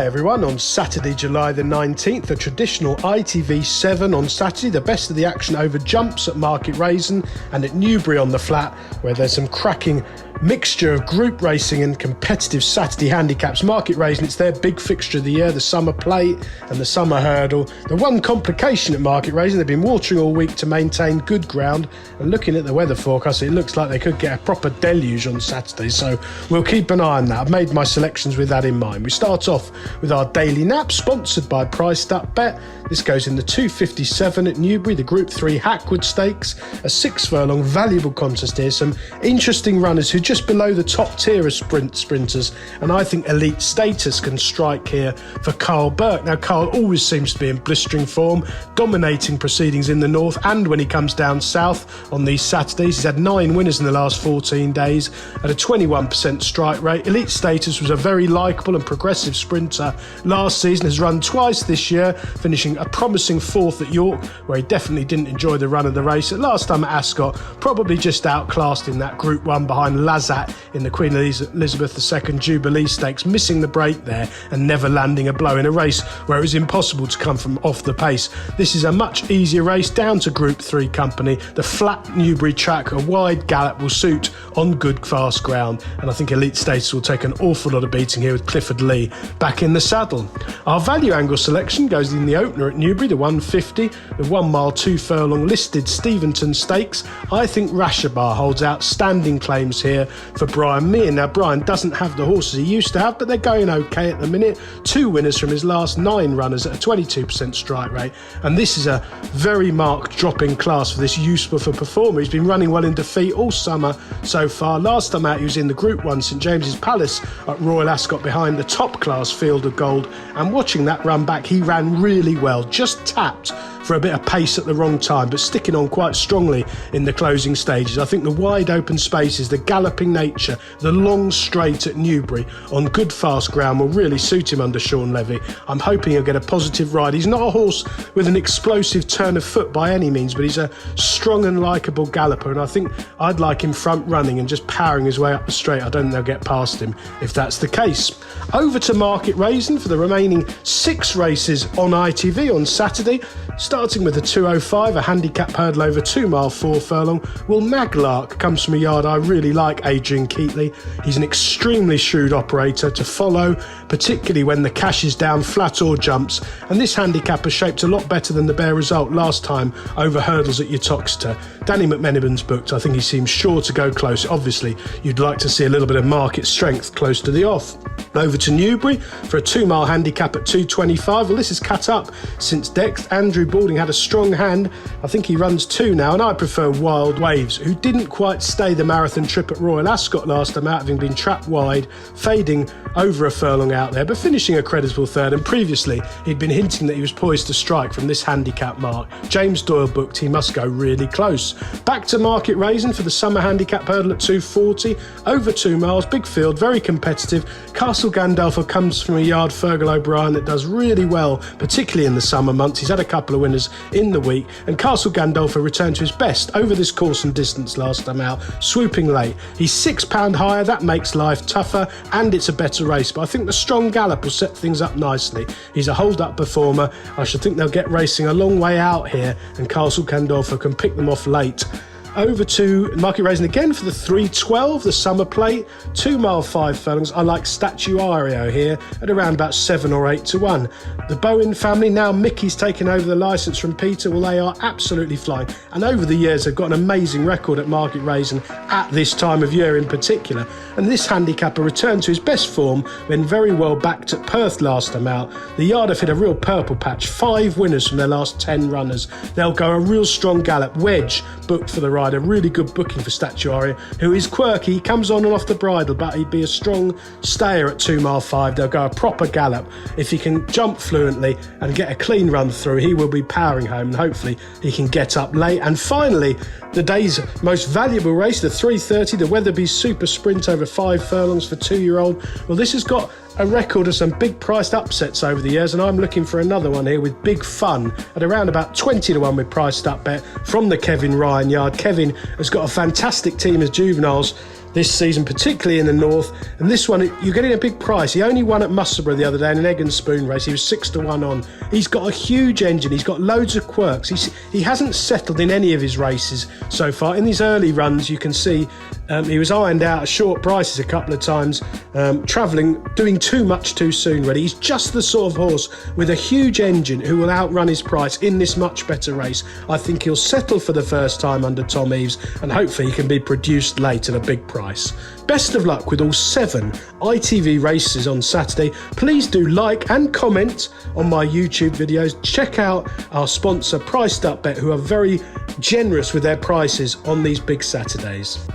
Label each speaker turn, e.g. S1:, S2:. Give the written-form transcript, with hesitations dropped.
S1: Hi everyone, on Saturday, July the 19th, a traditional ITV 7 on Saturday, the best of the action over jumps at Market Rasen and at Newbury on the flat, where there's some cracking mixture of group racing and competitive Saturday handicaps. Market Rasen, it's their big fixture of the year, the summer plate and the summer hurdle. The one complication at Market Rasen, they've been watering all week to maintain good ground, and looking at the weather forecast, it looks like they could get a proper deluge on Saturday, so we'll keep an eye on that. I've made my selections with that in mind. We start off with our daily nap, sponsored by Priced Up Bet. This goes in the 257 at Newbury, the Group 3 Hackwood Stakes, a 6 furlong valuable contest here. Some interesting runners who just below the top tier of sprinters, and I think elite status can strike here for Carl Burke. Now, Carl always seems to be in blistering form, dominating proceedings in the north and when he comes down south on these Saturdays. He's had 9 winners in the last 14 days at a 21% strike rate. Elite status was a very likeable and progressive sprinter last season, has run twice this year, finishing a promising 4th at York, where he definitely didn't enjoy the run of the race. At last time at Ascot, probably just outclassed in that Group 1 behind Lazat in the Queen Elizabeth II Jubilee Stakes, missing the break there and never landing a blow in a race where it was impossible to come from off the pace. This is a much easier race, down to Group 3 company. The flat Newbury track, a wide gallop, will suit on good fast ground, and I think Elite Status will take an awful lot of beating here with Clifford Lee back in the saddle. Our value angle selection goes in the opener at Newbury, the 150, the 1 mile 2 furlong listed Steventon Stakes. I think Rashabar holds outstanding claims here for Brian Meehan. Now, Brian doesn't have the horses he used to have, but they're going okay at the minute. 2 winners from his last 9 runners at a 22% strike rate, and this is a very marked drop in class for this useful performer. He's been running well in defeat all summer so far. Last time out he was in the Group 1 St James's Palace at Royal Ascot behind the top class Field of Gold, and watching that run back, he ran really well, just tapped for a bit of pace at the wrong time, but sticking on quite strongly in the closing stages. I think the wide open spaces, the galloping nature, the long straight at Newbury on good fast ground will really suit him under Sean Levy. I'm hoping he'll get a positive ride. He's not a horse with an explosive turn of foot by any means, but he's a strong and likeable galloper, and I think I'd like him front running and just powering his way up the straight. I don't think they'll get past him if that's the case. Over to Market Rasen for the remaining 6 races on ITV on Saturday. Starting with the 205, a handicap hurdle over 2 mile 4 furlong. Well, Maglark comes from a yard I really like, Adrian Keatley. He's an extremely shrewd operator to follow, particularly when the cash is down, flat or jumps, and this handicap has shaped a lot better than the bare result last time over hurdles at Uttoxeter. Danny McMenamin's booked. I think he seems sure to go close. Obviously, you'd like to see a little bit of market strength close to the off. Over to Newbury for a 2 mile handicap at 225. Well, this is cut up since Dex. Andrew Balding had a strong hand. I think he runs 2 now, and I prefer Wild Waves, who didn't quite stay the marathon trip at Royal Ascot last time out, having been trapped wide, fading over a furlong out there, but finishing a creditable 3rd, and previously he'd been hinting that he was poised to strike from this handicap mark. James Doyle booked he must go really close. Back to Market Rasen for the summer handicap hurdle at 240, over 2 miles, big field, very competitive. Castle Gandolfo comes from a yard, Fergal O'Brien, that does really well, particularly in the summer months. He's had a couple of winners in the week, and Castle Gandolfo returned to his best over this course and distance last time out, swooping late. He's £6 higher, that makes life tougher, and it's a better race, but I think the strong gallop will set things up nicely. He's a hold-up performer. I should think they'll get racing a long way out here, and Castle Gandolfo can pick them off late. Over to Market Rasen again for the 312, the summer plate, 2 mile 5 furlongs. I like Statuario here at around about 7 or 8 to 1. The Bowen family, now Mickey's taken over the licence from Peter, well, they are absolutely flying, and over the years they've got an amazing record at Market Rasen at this time of year in particular, and this handicapper returned to his best form when very well backed at Perth last time out. The yard have hit a real purple patch, 5 winners from their last 10 runners. They'll go a real strong gallop. Wedge booked for the ride. A really good booking for Statuario, who is quirky. He comes on and off the bridle, but he'd be a strong stayer at 2 mile 5. They'll go a proper gallop. If he can jump fluently and get a clean run through, he will be powering home, and hopefully he can get up late. And finally, the day's most valuable race, the 330, the Weatherby Super Sprint over 5 furlongs for 2-year-old. Well, this has got a record of some big priced upsets over the years, and I'm looking for another one here with Big Fun at around about 20 to 1 with Priced Up Bet from the Kevin Ryan yard. Kevin has got a fantastic team as juveniles this season, particularly in the north. And this one, you're getting a big price. He only won at Musselburgh the other day in an egg and spoon race. He was 6-1 on. He's got a huge engine. He's got loads of quirks. He hasn't settled in any of his races so far. In these early runs, you can see he was ironed out at short prices a couple of times, travelling, doing too much too soon, really. He's just the sort of horse with a huge engine who will outrun his price in this much better race. I think he'll settle for the first time under Tom Eaves, and hopefully he can be produced late at a big price. Best of luck with all 7 ITV races on Saturday. Please do like and comment on my YouTube videos. Check out our sponsor Priced Up Bet, who are very generous with their prices on these big Saturdays.